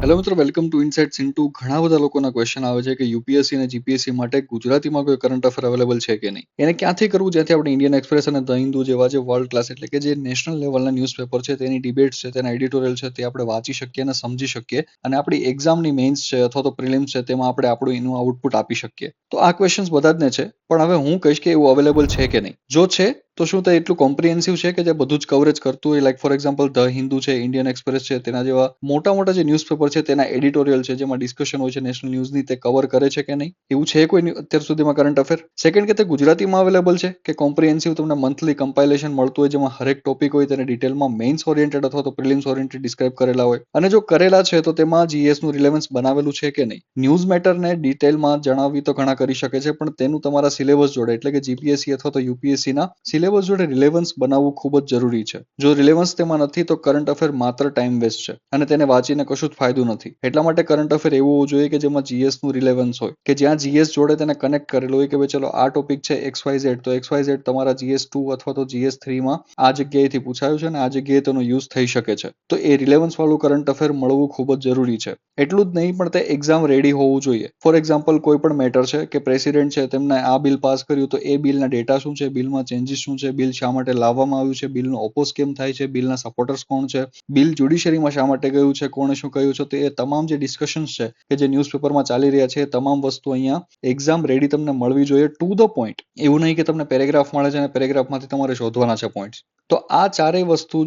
Hello મિત્રો, welcome to ઇનસાઇટ્સ into. ઘણા બધા લોકોના ક્વેશ્ચન આવે છે કે યુપીએસસી અને જીપીએસસી માટે ગુજરાતીમાં કોઈ કરંટ અફેર અવેલેબલ છે કે નહીં, એને ક્યાંથી કરવું જ્યાંથી આપણે ઇન્ડિયન એક્સપ્રેસ અને ધ હિન્દુ જેવા જે વર્લ્ડ ક્લાસ એટલે કે જે નેશનલ લેવલના ન્યૂઝપેપર છે તેની ડિબેટ્સ છે, તેના એડિટોરિયલ છે, તે આપણે વાંચી શકીએ અને સમજી શકીએ અને આપણી એક્ઝામની મેઇન્સ છે અથવા તો પ્રિલિમ્સ છે તેમાં આપણે આપણું એનું આઉટપુટ આપી શકીએ. તો આ ક્વેશ્ચન્સ બધા જ ને છે, પણ હવે હું કહીશ કે એવું અવેલેબલ છે કે નહીં. જો છે તો શું તે એટલું કોમ્પ્રિહેન્સિવ છે કે જે બધું જ કવરેજ કરતું હોય? Like for example the Hindu છે, ઇન્ડિયન એક્સપ્રેસ છે, તેના જેવા મોટા મોટા જે ન્યૂઝપેપર છે તેના એડિટોરિયલ છે જેમાં ડિસ્કશન હોય છે નેશનલ ન્યૂઝની, તે કવર કરે છે કે નહીં? એવું છે કોઈ અત્યાર સુધીમાં કરંટ અફેર? સેકન્ડ, કે તે ગુજરાતીમાં અવેલેબલ છે કે કોમ્પ્રિહેન્સિવ તમને મંથલી કમ્પાઇલેશન મળતું હોય જેમાં હરેક ટોપિક હોય તેને ડિટેલમાં મેઇન્સ ઓરિએન્ટેડ અથવા તો પ્રિલિમ્સ ઓરિએન્ટેડ ડિસ્ક્રાઇબ કરેલા હોય, અને જો કરેલા છે તો તેમાં જીએસ નું રિલેવન્સ બનાવેલું છે કે નહીં? ન્યૂઝ મેટરને ડિટેલમાં જણાવી તો ઘણા કરી શકે છે, પણ તેનું તમારા સિલેબસ જોડે એટલે કે જીપીએસસી અથવા તો યુપીએસસી ના સિલેબસ જોડે રિલેવન્સ બનાવવું ખૂબ જ જરૂરી છે. જો રિલેવન્સ તેમાં નથી તો કરંટ અફેર માત્ર ટાઈમ વેસ્ટ છે અને તેને વાંચીને કશું જ ફાયદો નથી. એટલા માટે કરંટ અફેર એવું હોવું જોઈએ કે જેમાં જીએસ નું રિલેવન્સ હોય, કે જ્યાં જીએસ જોડે તેને કનેક્ટ કરેલું હોય કે ભાઈ ચલો આ ટોપિક છે XYZ, તો XYZ તમારા GS2 અથવા તો GS3 માં આ જગ્યાએથી પૂછાયું છે અને આ જગ્યાએ તેનો યુઝ થઈ શકે છે. તો એ રિલેવન્સ વાળું કરંટ અફેર મળવું ખૂબ જ જરૂરી છે. એટલું જ નહીં, પણ તે એક્ઝામ રેડી હોવું જોઈએ. ફોર એક્ઝામ્પલ કોઈ પણ મેટર છે કે પ્રેસિડેન્ટ છે તેમને આ બિલ પાસ કર્યું, તો એ બિલના ડેટા શું છે, બિલમાં ચેન્જીસ શું છે, બિલ શા માટે લાવવામાં આવ્યું છે, બિલનો ઓપોઝ કેમ થાય છે, બિલના સપોર્ટર્સ કોણ છે, બિલ જ્યુડિશરીમાં શા માટે ગયું છે, કોણે શું કહ્યું છે, તો એ તમામ જે ડિસ્કશન્સ છે કે જે ન્યૂઝપેપરમાં ચાલી રહ્યા છે એ તમામ વસ્તુ અહીંયા એક્ઝામ રેડી તમને મળવી જોઈએ, ટુ ધ પોઈન્ટ. એવું નહીં કે તમને પેરેગ્રાફ મળે છે અને પેરેગ્રાફમાંથી તમારે શોધવાના છે પોઈન્ટ્સ. તો આ ચારેય વસ્તુ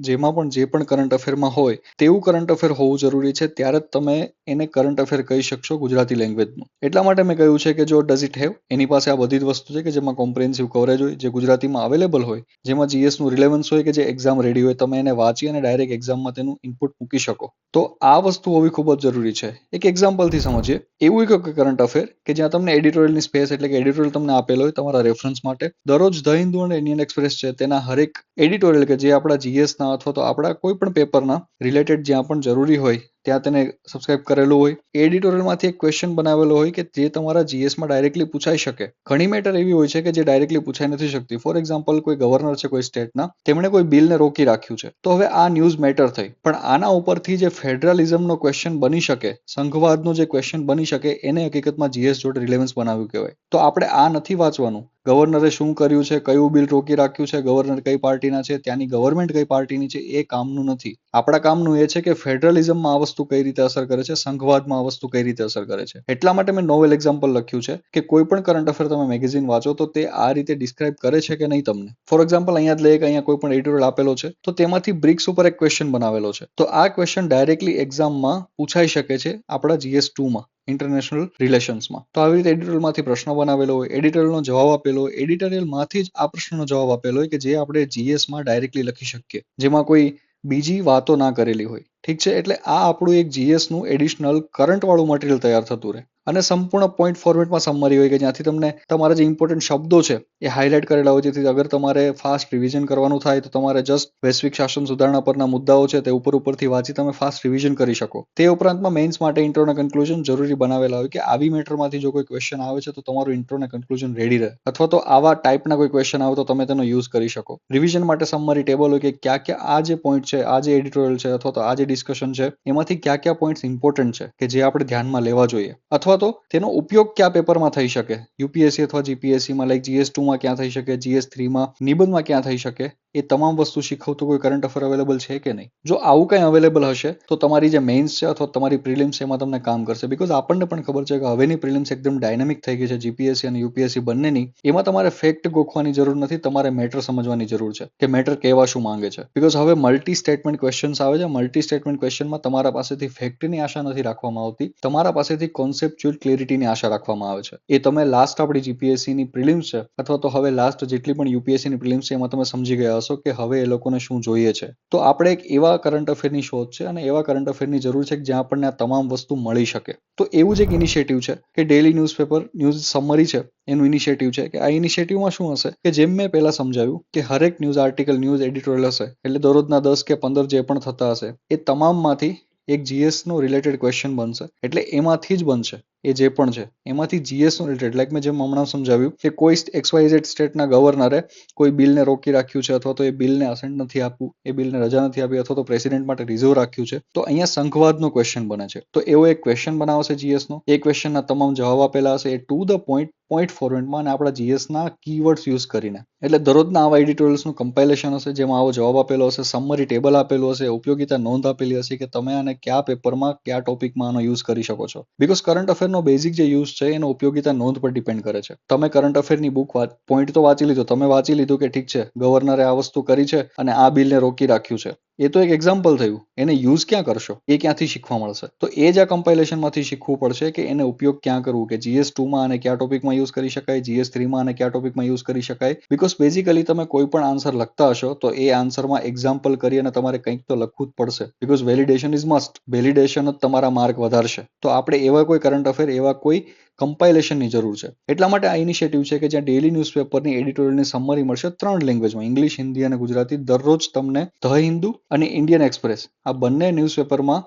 જેમાં પણ જે પણ કરંટ અફેરમાં હોય તેવું કરંટ અફેર હોવું જરૂરી છે, ત્યારે જ તમે એને કરંટ અફેર કહી શકશો ગુજરાતી લેંગ્વેજનું. એટલા માટે મેં કહ્યું છે કે જો ડઝ ઇટ હેવ, એની પાસે આ બધી જ વસ્તુ છે કે જેમાં કોમ્પ્રિહેન્સિવ કવરેજ હોય, જે ગુજરાતીમાં અવેલેબલ હોય, જેમાં જીએસ નું રિલેવન્સ હોય, કે જે એક્ઝામ રેડી હોય, તમે એને વાંચી અને ડાયરેક્ટ એક્ઝામમાં તેનું ઇનપુટ મૂકી શકો. તો આ વસ્તુ હોવી ખૂબ જ જરૂરી છે. એક એક્ઝામ્પલથી સમજીએ. એવું એક કરંટ અફેર કે જ્યાં તમને એડિટોરિયલની સ્પેસ એટલે કે એડિટોરિયલ તમને આપેલો હોય તમારા રેફરન્સ માટે. દરરોજ ધ હિન્દુ અને ઇન્ડિયન એક્સપ્રેસ છે તેના હરેક એડિટોરિયલ કે જે આપણા જીએસના અથવા તો આપણા કોઈ પણ પેપરના રિલેટેડ જ્યાં પણ જરૂરી હોય ત્યાં તેને સબસ્ક્રાઇબ કરેલું હોય. એડિટોરિયલમાંથી એક ક્વેશ્ચન બનાવેલો હોય કે જે તમારા જીએસમાં ડાયરેક્ટલી પૂછાઈ શકે. ઘણી મેટર એવી હોય છે કે જે ડાયરેક્ટલી પૂછાઈ નથી શકતી. ફોર એક્ઝામ્પલ કોઈ ગવર્નર છે કોઈ સ્ટેટના, તેમણે કોઈ બિલને રોકી રાખ્યું છે, તો હવે આ ન્યૂઝ મેટર થઈ, પણ આના ઉપરથી જે ફેડરલિઝમનો ક્વેશ્ચન બની શકે, સંઘવાદનો જે ક્વેશ્ચન બની શકે, એને હકીકતમાં જીએસ જોડે રિલેવન્સ બનાવ્યું કહેવાય. તો આપણે આ નથી વાંચવાનું. ગવર્નરે શું કર્યું છે, કયું બિલ રોકી રાખ્યું છે, ગવર્નર કઈ પાર્ટીના છે, ત્યાંની ગવર્મેન્ટ કઈ પાર્ટીની છે, એ કામનું નથી. આપણા કામનું એ છે કે ફેડરલિઝમમાં આ વસ્તુ કઈ રીતે અસર કરે છે, સંઘવાદમાં આ વસ્તુ કઈ રીતે અસર કરે છે. એટલા માટે મેં નોવેલ એક્ઝામ્પલ લખ્યું છે કે કોઈ પણ કરંટ અફેર તમે મેગેઝિન વાંચો તો તે આ રીતે ડિસ્ક્રાઇબ કરે છે કે નહીં તમને. ફોર એક્ઝામ્પલ અહીંયા જ લઈએ કે અહીંયા કોઈ પણ એડિટોરિયલ આપેલો છે તો તેમાંથી બ્રિક્સ ઉપર એક ક્વેશ્ચન બનાવેલો છે, તો આ ક્વેશ્ચન ડાયરેક્ટલી એક્ઝામમાં પૂછાઈ શકે છે આપણા GS2 માં, ઇન્ટરનેશનલ રિલેશન્સમાં. તો આવી રીતે એડિટોરિયલમાંથી પ્રશ્ન બનાવેલો હોય, એડિટોરિયલનો જવાબ આપેલો હોય, એડિટોરિયલમાંથી જ આ પ્રશ્નનો જવાબ આપેલો હોય કે જે આપણે જીએસમાં ડાયરેક્ટલી લખી શકીએ, જેમાં કોઈ બીજી વાતો ના કરેલી હોય. ઠીક છે, એટલે આ આપણું એક જીએસનું એડિશનલ કરંટ વાળું મટીરિયલ તૈયાર થતું રહે. અને સંપૂર્ણ પોઈન્ટ ફોર્મેટમાં સમરી હોય કે જ્યાંથી તમને તમારા જે ઇમ્પોર્ટન્ટ શબ્દો છે એ હાઇલાઇટ કરેલા હોય, જેથી અગર તમારે ફાસ્ટ રિવિઝન કરવાનું થાય તો તમારે જસ્ટ વૈશ્વિક શાસન સુધારણા પરના મુદ્દાઓ છે તે ઉપરથી વાંચી તમે ફાસ્ટ રિવિઝન કરી શકો. તે ઉપરાંતમાં મેઇન્સ માટે ઇન્ટ્રો અને કન્ક્લુઝન જરૂરી બનાવેલા હોય કે આવી મેટરમાંથી જો કોઈ ક્વેશ્ચન આવે છે તો તમારું ઇન્ટ્રો અને કન્ક્લુઝન રેડી રહે, અથવા તો આવા ટાઈપના કોઈ ક્વેશ્ચન આવે તો તમે તેનો યુઝ કરી શકો. રિવિઝન માટે સમરી ટેબલ હોય કે ક્યાં ક્યાં આ જે પોઈન્ટ છે, આ જે એડિટોરિયલ છે અથવા તો આ જે ડિસ્કશન છે એમાંથી ક્યાં ક્યાં પોઈન્ટ્સ ઇમ્પોર્ટન્ટ છે કે જે આપણે ધ્યાનમાં લેવા જોઈએ, અથવા તો તેનો ઉપયોગ કયા પેપરમાં થઈ શકે, યુપીએસસી અથવા જીપીએસસીમાં, લાઈક GS2 માં ક્યાં થઈ શકે, GS3 માં, નિબંધમાં ક્યાં થઈ શકે, એ તમામ વસ્તુ શીખવતું કોઈ કરંટ અફેર અવેલેબલ છે કે નહીં. જો આવું કંઈ અવેલેબલ હશે તો તમારી જે મેઇન્સ છે અથવા તમારી પ્રિલિમ્સ એમાં તમને કામ કરશે. બીકોઝ આપણને પણ ખબર છે કે હવેની પ્રિલિમ્સ એકદમ ડાયનેમિક થઈ ગઈ છે, જીપીએસસી અને યુપીએસસી બંનેની. એમાં તમારે ફેક્ટ ગોખવાની જરૂર નથી, તમારે મેટર સમજવાની જરૂર છે કે મેટર કહેવા શું માંગે છે. બીકોઝ હવે મલ્ટી સ્ટેટમેન્ટ ક્વેશ્ચન્સ આવે છે. મલ્ટી સ્ટેટમેન્ટ ક્વેશ્ચનમાં તમારા પાસેથી ફેક્ટની આશા નથી રાખવામાં આવતી, તમારા પાસેથી કોન્સેપ્ચ્યુઅલ ક્લેરિટીની આશા રાખવામાં આવે છે. એ તમે લાસ્ટ આપણી જીપીએસસીની પ્રિલિમ્સ છે અથવા તો હવે લાસ્ટ જેટલી પણ યુપીએસસીની પ્રિલિમ્સ છે એમાં તમે સમજી ગયા હશો કે હવે એ લોકોને શું જોઈએ છે. તો આપણે એક એવા કરંટ અફેરની શોધ છે અને એવા કરંટ અફેરની જરૂર છે કે જ્યાં આપણને આ તમામ વસ્તુ મળી શકે. તો એવું જ એક ઇનિશિયેટિવ છે કે ડેલી ન્યૂઝપેપર ન્યૂઝ સમરી છે એનું ઇનિશિયેટિવ છે. કે આ ઇનિશિયેટિવમાં શું હશે કે જેમ મેં પહેલા સમજાવ્યું કે હરેક ન્યૂઝ આર્ટિકલ, ન્યૂઝ એડિટોરિયલ હશે એટલે દરરોજના 10 કે 15 જે પણ થતા હશે એ તમામમાંથી એક જીએસ નો રિલેટેડ ક્વેશ્ચન બનશે, એટલે એમાંથી જ બનશે. એ જે પણ છે એમાંથી GS નું રિલેટેડ, લાઈક મેં જેમ હમણાં સમજાવ્યું કે કોઈ XYZ સ્ટેટના ગવર્નરે કોઈ બિલને રોકી રાખ્યું છે, અથવા તો એ બિલને અસેન્ટ નથી આપવું, એ બિલને રજા નથી આપી, અથવા તો પ્રેસિડેન્ટ માટે રિઝર્વ રાખ્યું છે, તો અહીંયા સંઘવાદનો ક્વેશ્ચન બને છે. તો એવો એક ક્વેશ્ચન બનાવશે GS નો. એ ક્વેશ્ચનના તમામ જવાબ આપેલા હશે, એ ટુ ધ પોઈન્ટ ફોર્મેટમાં, અને આપણા GS ના કીવર્ડ્સ યુઝ કરીને. એટલે દરરોજના આવા એડિટોરિયલ્સનું કમ્પાઇલેશન હશે, જેમાં આવો જવાબ આપેલો હશે, સમરી ટેબલ આપેલું હશે, ઉપયોગિતા નોંધ આપેલી હશે કે તમે આને કયા પેપરમાં કયા ટોપિકમાં આનો યુઝ કરી શકો છો. બીકોઝ કરંટ અફેરનો બેઝિક જે યુઝ છે એનો ઉપયોગિતા નોંધ પર ડિપેન્ડ કરે છે. તમે કરંટ અફેરની બુક પોઈન્ટ તો વાંચી લીધો, તમે વાંચી લીધું કે ઠીક છે ગવર્નરે આ વસ્તુ કરી છે અને આ બિલને રોકી રાખ્યું છે, એ તો એક એક્ઝામ્પલ થયું. એને યુઝ ક્યાં કરશો, એ ક્યાંથી શીખવા મળશે? તો એ જ આ કમ્પાઇલેશનમાંથી શીખવું પડશે કે એને ઉપયોગ ક્યાં કરવું, કે GS2 માં આને કયા ટોપિકમાં યુઝ કરી શકાય, GS3 માં આને કયા ટોપિકમાં યુઝ કરી શકાય. બીકોઝ બેઝિકલી તમે કોઈ પણ આન્સર લખતા હશો તો એ આન્સરમાં એક્ઝામ્પલ કરી અને તમારે કંઈક તો લખવું જ પડશે. Because validation is must. Validation જ તમારા માર્ક વધારશે. તો આપણે એવા કોઈ કરંટ અફેર, એવા કોઈ કમ્પાઇલેશનની જરૂર છે. એટલા માટે આ ઇનિશિયેટિવ છે કે જ્યાં ડેઇલી ન્યૂઝપેપરની એડિટોરિયલની સમરી મળશે 3 લેંગ્વેજમાં, ઇંગ્લિશ, હિન્દી અને ગુજરાતી. દરરોજ તમને ધ હિન્દુ અને ઇન્ડિયન એક્સપ્રેસ, આ બંને ન્યૂઝપેપરમાં,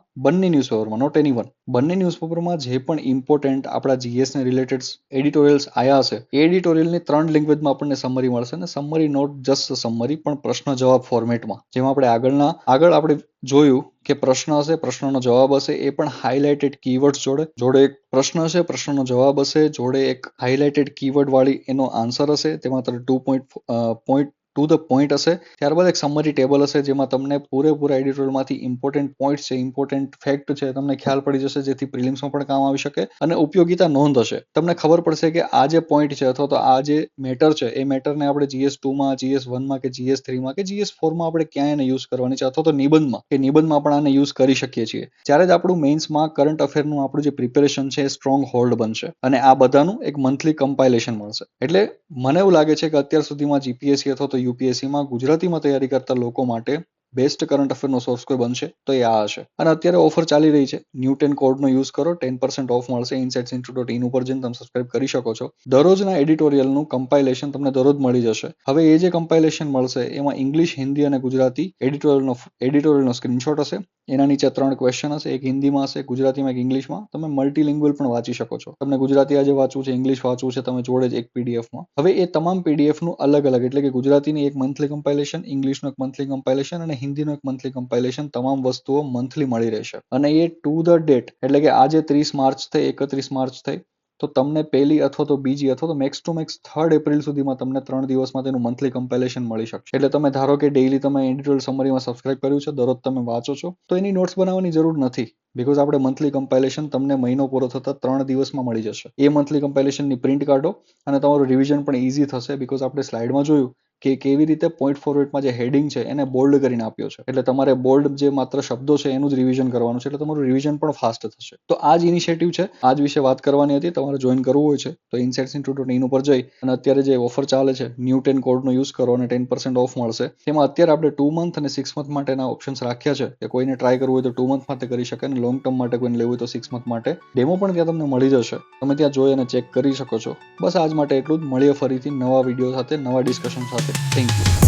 નોટ એની વન, બંને ન્યૂઝપેપરમાં જે પણ ઇમ્પોર્ટન્ટ આપણા GS ને રિલેટેડ એડિટોરિયલ્સ આયા હશે, એ એડિટોરિયલની 3 લેંગ્વેજમાં આપણને સમરી મળશે. અને સમરી નોટ જસ્ટ સમરી, પણ પ્રશ્ન જવાબ ફોર્મેટમાં. જેમાં આપણે આગળ જોયું કે પ્રશ્ન હશે, પ્રશ્નનો જવાબ હશે, એ પણ હાઇલાઇટેડ કીવર્ડ્સ જોડે એક પ્રશ્ન હશે, પ્રશ્નનો જવાબ હશે, જોડે એક હાઇલાઇટેડ કીવર્ડ વાળી એનો આન્સર હશે, તેમાં 2 ટુ ધ પોઈન્ટ હશે. ત્યારબાદ એક સમરી ટેબલ હશે, જેમાં તમને પૂરેપૂરા એડિટોરિયલમાંથી ઇમ્પોર્ટન્ટ પોઈન્ટ છે, ઇમ્પોર્ટન્ટ ફેક્ટ છે, તમને ખ્યાલ પડી જશે, જેથી પ્રિલિમ્સમાં પણ કામ આવી શકે. અને ઉપયોગિતા નોંધ હશે, તમને ખબર પડશે કે આ જે પોઈન્ટ છે અથવા તો આ જે મેટર છે, એ મેટરને આપણે GS2 માં, GS1 માં કે GS3 માં કે GS4 માં આપણે ક્યાં એને યુઝ કરવાની છે, અથવા તો નિબંધમાં પણ આને યુઝ કરી શકીએ છીએ. ત્યારે જ આપણું મેઇન્સમાં કરંટ અફેરનું આપણું જે પ્રિપેરેશન છે એ સ્ટ્રોંગ હોલ્ડ બનશે, અને આ બધાનું એક મંથલી કમ્પાઇલેશન મળશે. એટલે મને એવું લાગે છે કે અત્યાર સુધીમાં GPSC અથવા તો UPSCમાં ગુજરાતીમાં તૈયારી કરતા લોકો માટે બેસ્ટ કરંટ અફેરનો સોર્સ કોઈ બનશે તો એ આ હશે. અને અત્યારે ઓફર ચાલી રહી છે, ન્યૂ10 કોડનો યુઝ કરો, 10% ઓફ મળશે. insightsinstitute.in ઉપર જઈને તમે સબસ્ક્રાઇબ કરી શકો છો. દરરોજના એડિટોરિયલનું કમ્પાઇલેશન તમને દરરોજ મળી જશે. હવે એ જે કમ્પાઇલેશન મળશે એમાં ઇંગ્લિશ, હિન્દી અને ગુજરાતી એડિટોરિયલનો સ્ક્રીનશોટ હશે. એના નીચે 3 ક્વેશ્ચન હશે, એક હિન્દીમાં હશે, ગુજરાતીમાં, એક ઇંગ્લિશમાં. તમે મલ્ટીલિંગ્યુઅલ પણ વાંચી શકો છો. તમને ગુજરાતી આજે વાંચવું છે, ઇંગ્લિશ વાંચવું છે, તમે જોડે જ એક પીડીએફમાં. હવે એ તમામ પીડીએફનું અલગ એટલે કે ગુજરાતીની એક મંથલી કમ્પાઇલેશન, ઇંગ્લિશનું એક મંથલી કમ્પાઇલેશન અને હિન્દીનું એક મંથલી કમ્પાઇલેશન, તમામ વસ્તુઓ મંથલી મળી રહેશે. અને એ ટુ ધ ડેટ, એટલે કે આજે 30 માર્ચ થઈ, 31 માર્ચ થઈ, તો તમને પહેલી અથવા તો બીજી અથવા તો max two max 3rd April સુધીમાં તમને 3 દિવસમાં તેનું મંથલી કમ્પાઇલેશન મળી શકશે. એટલે તમે ધારો કે ડેઈલી તમે એડિટોરિયલ સમરીમાં સબસ્ક્રાઇબ કર્યું છે, દરરોજ તમે વાંચો છો, તો એની નોટ્સ બનાવવાની જરૂર નથી. બીકોઝ આપણે મંથલી કમ્પાઇલેશન તમને મહિનો પૂરો થતા 3 દિવસમાં મળી જશે. એ મંથલી કમ્પાઇલેશનની પ્રિન્ટ કાઢો અને તમારું રિવિઝન પણ ઇઝી થશે. બીકોઝ આપણે સ્લાઇડમાં જોયું કે કેવી રીતે પોઈન્ટ ફોર્મેટમાં જે હેડિંગ છે એને બોલ્ડ કરીને આપ્યો છે. એટલે તમારે બોલ્ડ જે માત્ર શબ્દો છે એનું જ રિવિઝન કરવાનું છે. એટલે તમારું રિવિઝન પણ ફાસ્ટ થશે. તો આ જ ઇનિશિયેટિવ છે, આ જ વિશે વાત કરવાની હતી. તમારે જોઈન કરવું હોય છે તો insightsinstitute.in ઉપર જઈ અને અત્યારે જે ઓફર ચાલે છે, ન્યૂ10 કોડનો યુઝ કરો અને 10% ઓફ મળશે. તેમાં અત્યારે આપણે 2 મંથ અને 6 મંથ માટેના ઓપ્શન્સ રાખ્યા છે કે કોઈને ટ્રાય કરવું હોય તો 2 મંથ માટે કરી શકે, અને લોંગ ટર્મ માટે કોઈને લેવું હોય તો 6 મંથ માટે ડેમો પણ ત્યાં તમને મળી જશે. તમે ત્યાં જોઈ અને ચેક કરી શકો છો. બસ આજ માટે એટલું જ. મળીએ ફરીથી નવા વિડીયો સાથે, નવા ડિસ્કશન સાથે. Thank you.